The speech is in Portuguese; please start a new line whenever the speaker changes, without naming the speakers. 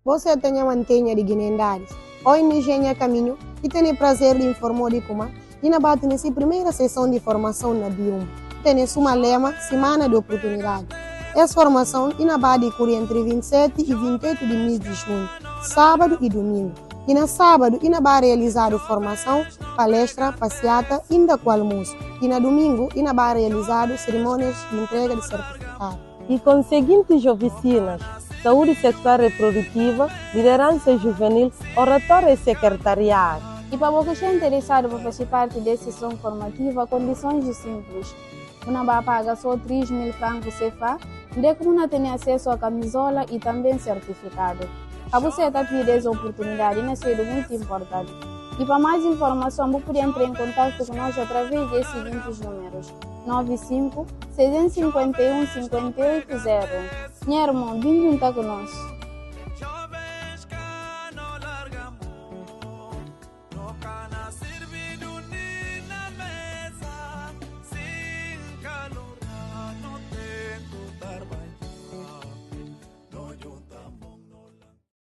Você tem a mantenha de Guinendares. Hoje no Engenho Caminho e tenho o prazer de informar de como e na bate nessa primeira sessão de formação na Bium. Tem uma lema Semana de Oportunidade. Essa formação e na bate ocorre entre 27 e 28 de mês de junho, sábado e domingo. E na sábado e na bate realizar formação, palestra, passeata e ainda com almoço. E na domingo e na bate realizar cerimônias de entrega de certificado.
E com seguintes oficinas: saúde sexual e reprodutiva, liderança juvenil, oratória e secretariado.
E para você interessado para fazer parte dessa sessão formativa, condições de simples. Uma vai pagar só 3.000 francos CFA, onde você tem acesso a camisola e também certificado. A você está tendo essa oportunidade e isso é muito importante. E para mais informação, você pode entrar em contato conosco através dos seguintes números: 95 651 5801. Minha irmã, vem juntar conosco.